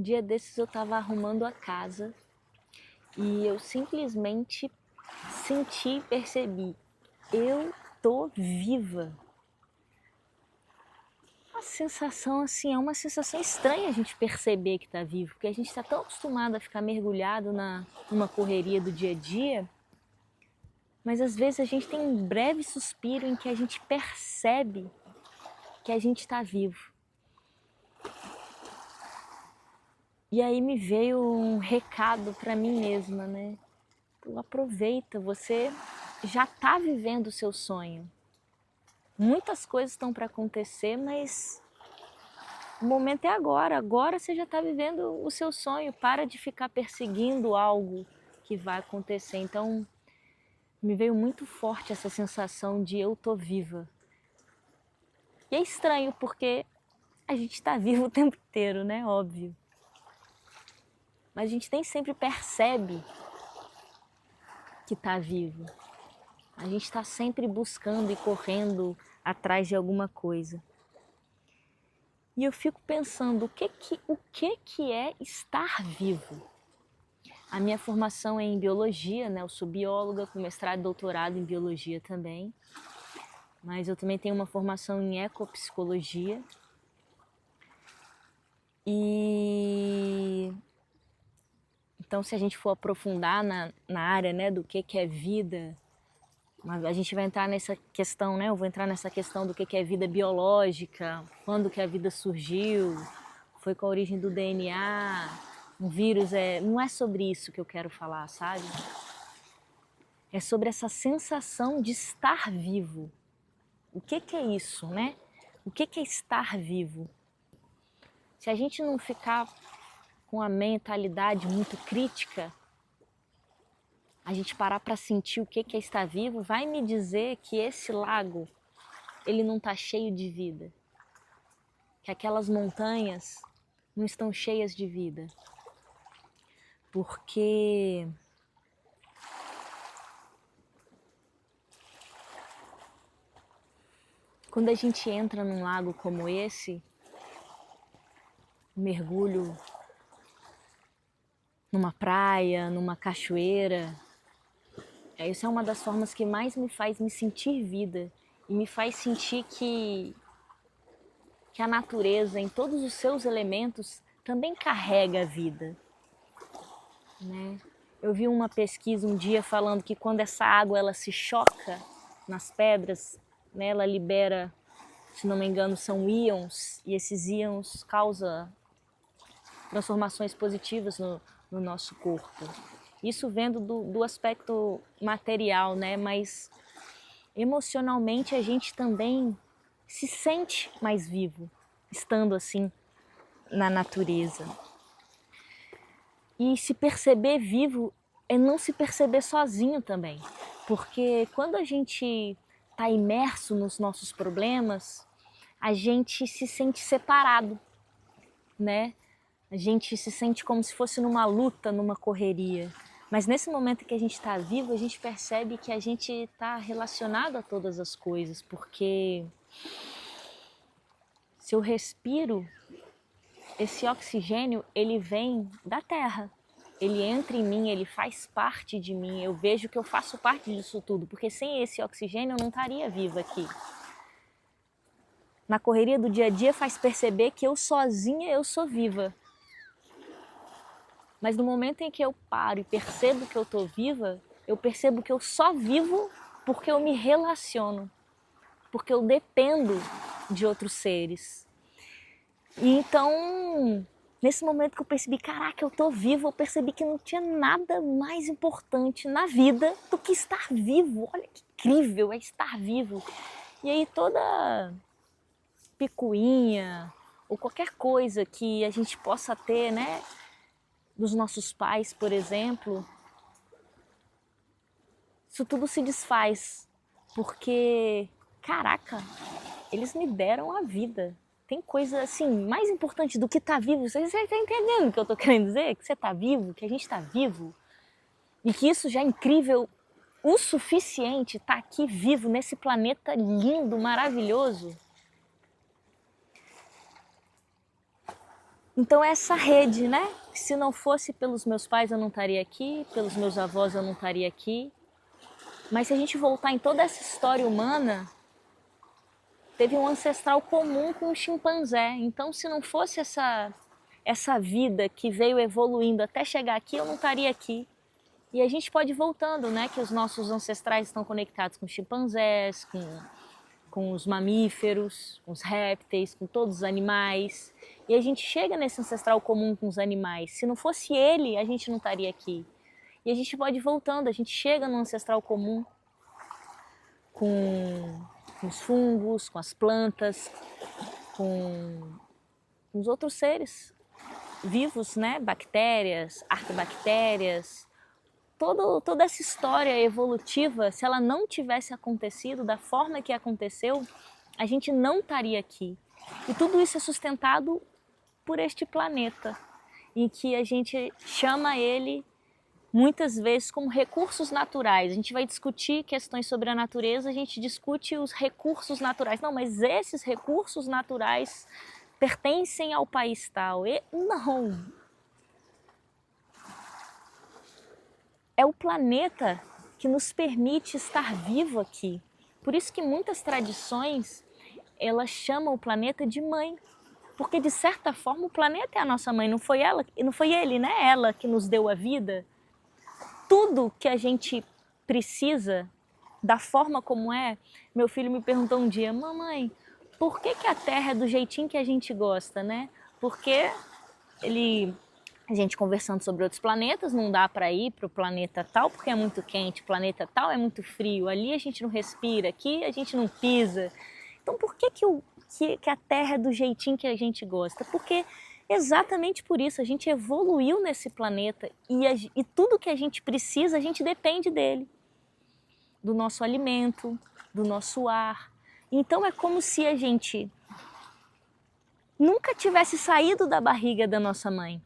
Um dia desses eu estava arrumando a casa e eu simplesmente senti e percebi, eu tô viva. A sensação assim, é uma sensação estranha a gente perceber que tá vivo, porque a gente está tão acostumado a ficar mergulhado numa correria do dia a dia, mas às vezes a gente tem um breve suspiro em que a gente percebe que a gente está vivo. E aí me veio um recado para mim mesma, né? Aproveita, você já está vivendo o seu sonho. Muitas coisas estão para acontecer, mas o momento é agora. Agora você já está vivendo o seu sonho. Para de ficar perseguindo algo que vai acontecer. Então, me veio muito forte essa sensação de eu tô viva. E é estranho porque a gente está vivo o tempo inteiro, né? Óbvio. Mas a gente nem sempre percebe que está vivo. A gente está sempre buscando e correndo atrás de alguma coisa. E eu fico pensando, o que é estar vivo? A minha formação é em biologia, né? Eu sou bióloga com mestrado e doutorado em biologia também. Mas eu também tenho uma formação em ecopsicologia. E então, se a gente for aprofundar na área, né, do que é vida, a gente vai entrar nessa questão, né? Eu vou entrar nessa questão do que é vida biológica, quando que a vida surgiu, foi com a origem do DNA, um vírus, não é sobre isso que eu quero falar, sabe? É sobre essa sensação de estar vivo. O que é isso, né? O que é estar vivo? Se a gente não ficar com a mentalidade muito crítica, a gente parar para sentir o que é estar vivo, vai me dizer que esse lago, ele não está cheio de vida. Que aquelas montanhas não estão cheias de vida. Porque quando a gente entra num lago como esse, mergulho numa praia, numa cachoeira, isso é uma das formas que mais me faz me sentir vida e me faz sentir que a natureza, em todos os seus elementos, também carrega a vida, né? Eu vi uma pesquisa um dia falando que quando essa água ela se choca nas pedras, né, ela libera, se não me engano, são íons, e esses íons causam transformações positivas no nosso corpo. Isso vendo do aspecto material, né? Mas emocionalmente a gente também se sente mais vivo, estando assim na natureza. E se perceber vivo é não se perceber sozinho também. Porque quando a gente está imerso nos nossos problemas, a gente se sente separado, né? A gente se sente como se fosse numa luta, numa correria. Mas nesse momento que a gente está vivo, a gente percebe que a gente está relacionado a todas as coisas, porque se eu respiro, esse oxigênio, ele vem da terra. Ele entra em mim, ele faz parte de mim. Eu vejo que eu faço parte disso tudo, porque sem esse oxigênio eu não estaria viva aqui. Na correria do dia a dia faz perceber que eu sozinha eu sou viva. Mas no momento em que eu paro e percebo que eu estou viva, eu percebo que eu só vivo porque eu me relaciono, porque eu dependo de outros seres. E então, nesse momento que eu percebi, caraca, eu estou viva, eu percebi que não tinha nada mais importante na vida do que estar vivo. Olha que incrível é estar vivo. E aí toda picuinha ou qualquer coisa que a gente possa ter, né, dos nossos pais, por exemplo, isso tudo se desfaz, porque, caraca, eles me deram a vida. Tem coisa assim, mais importante do que estar vivo. Você está entendendo o que eu estou querendo dizer? Que você está vivo, que a gente está vivo. E que isso já é incrível o suficiente estar aqui vivo nesse planeta lindo, maravilhoso. Então essa rede, né? Se não fosse pelos meus pais eu não estaria aqui, pelos meus avós eu não estaria aqui. Mas se a gente voltar em toda essa história humana, teve um ancestral comum com o chimpanzé. Então se não fosse essa vida que veio evoluindo até chegar aqui, eu não estaria aqui. E a gente pode ir voltando, né? Que os nossos ancestrais estão conectados com chimpanzés, com os mamíferos, com os répteis, com todos os animais. E a gente chega nesse ancestral comum com os animais. Se não fosse ele, a gente não estaria aqui. E a gente pode ir voltando, a gente chega no ancestral comum com os fungos, com as plantas, com os outros seres vivos, né? Bactérias, arquibactérias. Toda essa história evolutiva, se ela não tivesse acontecido da forma que aconteceu, a gente não estaria aqui. E tudo isso é sustentado por este planeta, em que a gente chama ele muitas vezes como recursos naturais. A gente vai discutir questões sobre a natureza, a gente discute os recursos naturais. Não, mas esses recursos naturais pertencem ao país tal. Não. É o planeta que nos permite estar vivo aqui. Por isso que muitas tradições, elas chamam o planeta de mãe. Porque de certa forma o planeta é a nossa mãe, não foi ele, né? Ela que nos deu a vida. Tudo que a gente precisa, da forma como é, meu filho me perguntou um dia, mamãe, por que a Terra é do jeitinho que a gente gosta, né? Porque a gente conversando sobre outros planetas, não dá para ir para o planeta tal porque é muito quente, o planeta tal é muito frio, ali a gente não respira, aqui a gente não pisa. Então por que a Terra é do jeitinho que a gente gosta? Porque exatamente por isso a gente evoluiu nesse planeta e tudo que a gente precisa, a gente depende dele. Do nosso alimento, do nosso ar. Então é como se a gente nunca tivesse saído da barriga da nossa mãe.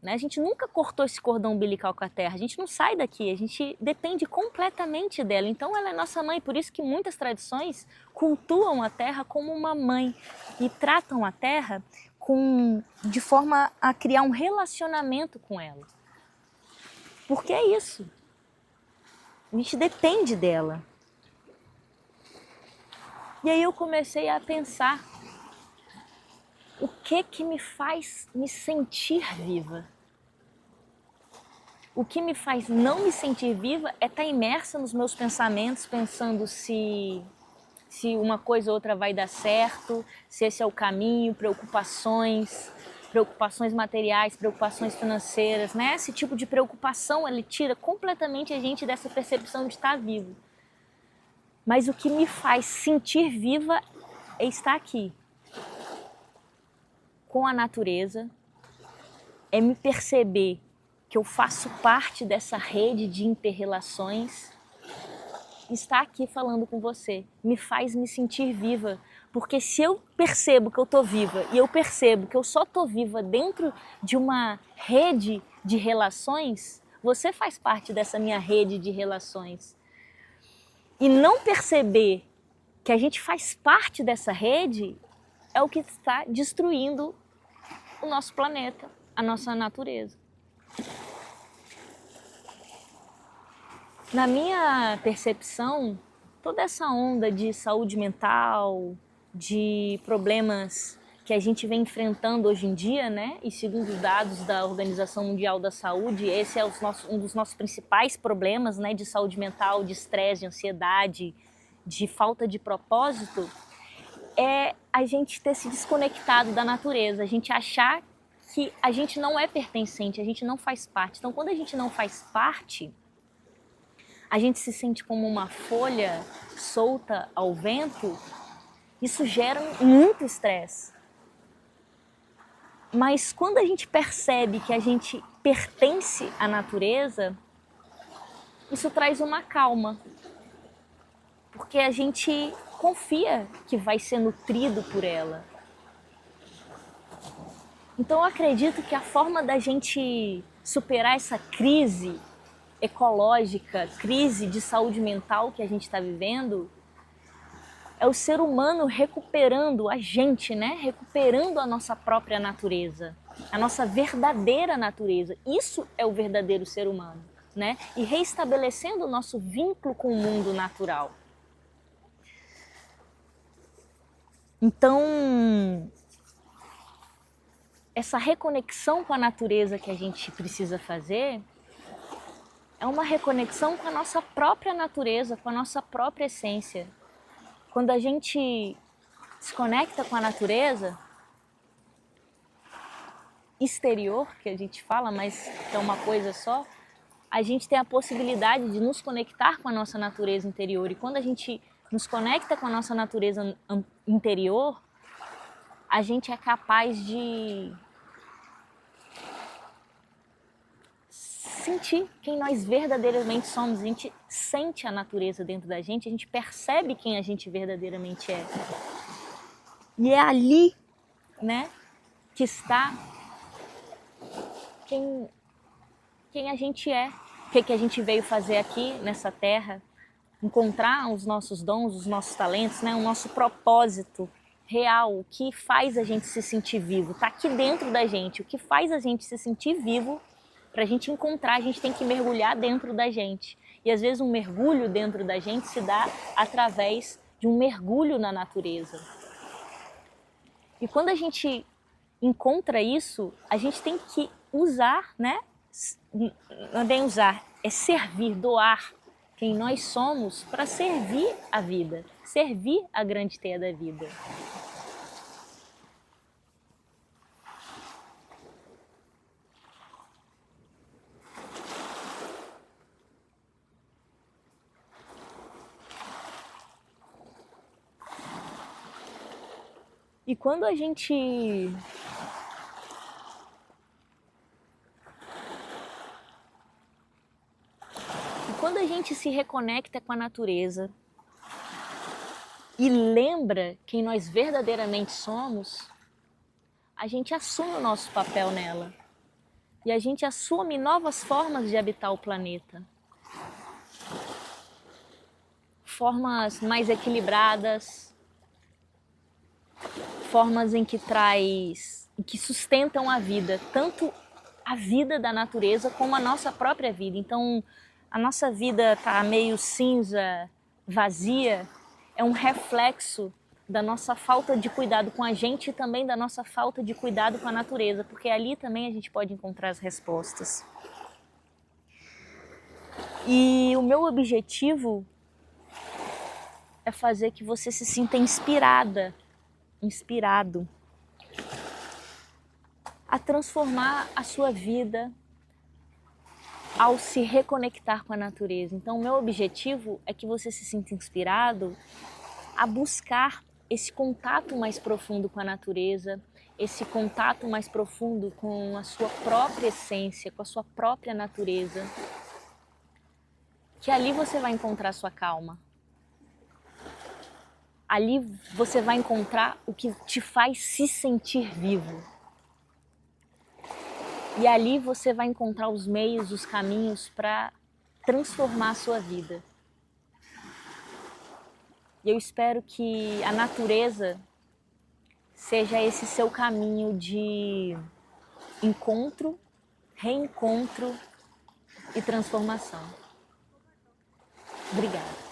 A gente nunca cortou esse cordão umbilical com a Terra, a gente não sai daqui, a gente depende completamente dela. Então ela é nossa mãe, por isso que muitas tradições cultuam a Terra como uma mãe e tratam a Terra de forma a criar um relacionamento com ela. Porque é isso, a gente depende dela. E aí eu comecei a pensar, o que me faz me sentir viva? O que me faz não me sentir viva é estar imersa nos meus pensamentos, pensando se uma coisa ou outra vai dar certo, se esse é o caminho, preocupações materiais, preocupações financeiras, né? Esse tipo de preocupação, ele tira completamente a gente dessa percepção de estar vivo. Mas o que me faz sentir viva é estar aqui, com a natureza, é me perceber que eu faço parte dessa rede de inter-relações. Estar aqui falando com você me faz me sentir viva, porque se eu percebo que eu estou viva e eu percebo que eu só estou viva dentro de uma rede de relações, você faz parte dessa minha rede de relações. E não perceber que a gente faz parte dessa rede é o que está destruindo o nosso planeta, a nossa natureza. Na minha percepção, toda essa onda de saúde mental, de problemas que a gente vem enfrentando hoje em dia, né? E segundo os dados da Organização Mundial da Saúde, esse é um dos nossos principais problemas, né? De saúde mental, de estresse, de ansiedade, de falta de propósito, é a gente ter se desconectado da natureza, a gente achar que a gente não é pertencente, a gente não faz parte. Então, quando a gente não faz parte, a gente se sente como uma folha solta ao vento, isso gera muito estresse. Mas quando a gente percebe que a gente pertence à natureza, isso traz uma calma. Porque a gente confia que vai ser nutrido por ela. Então eu acredito que a forma da gente superar essa crise ecológica, crise de saúde mental que a gente está vivendo, é o ser humano recuperando a gente, né? Recuperando a nossa própria natureza. a nossa verdadeira natureza. Isso é o verdadeiro ser humano, né? E reestabelecendo o nosso vínculo com o mundo natural. Então, essa reconexão com a natureza que a gente precisa fazer é uma reconexão com a nossa própria natureza, com a nossa própria essência. Quando a gente se conecta com a natureza exterior, que a gente fala, mas é uma coisa só, a gente tem a possibilidade de nos conectar com a nossa natureza interior. E quando a gente nos conecta com a nossa natureza interior, a gente é capaz de sentir quem nós verdadeiramente somos. A gente sente a natureza dentro da gente, a gente percebe quem a gente verdadeiramente é. E é ali, né, que está quem a gente é, o que a gente veio fazer aqui nessa terra, encontrar os nossos dons, os nossos talentos, né, o nosso propósito real, o que faz a gente se sentir vivo, está aqui dentro da gente. O que faz a gente se sentir vivo, para a gente encontrar, a gente tem que mergulhar dentro da gente. E às vezes um mergulho dentro da gente se dá através de um mergulho na natureza. E quando a gente encontra isso, a gente tem que usar, né? Não é bem usar, é servir, doar quem nós somos para servir a vida, servir a grande teia da vida. E quando a gente se reconecta com a natureza e lembra quem nós verdadeiramente somos, a gente assume o nosso papel nela. E a gente assume novas formas de habitar o planeta. Formas mais equilibradas, formas em que sustentam a vida, tanto a vida da natureza como a nossa própria vida. Então, a nossa vida está meio cinza, vazia, é um reflexo da nossa falta de cuidado com a gente e também da nossa falta de cuidado com a natureza, porque ali também a gente pode encontrar as respostas. E o meu objetivo é fazer que você se sinta inspirado a transformar a sua vida ao se reconectar com a natureza. Então, o meu objetivo é que você se sinta inspirado a buscar esse contato mais profundo com a natureza, esse contato mais profundo com a sua própria essência, com a sua própria natureza, que ali você vai encontrar sua calma. Ali você vai encontrar o que te faz se sentir vivo. E ali você vai encontrar os meios, os caminhos para transformar a sua vida. E eu espero que a natureza seja esse seu caminho de encontro, reencontro e transformação. Obrigada.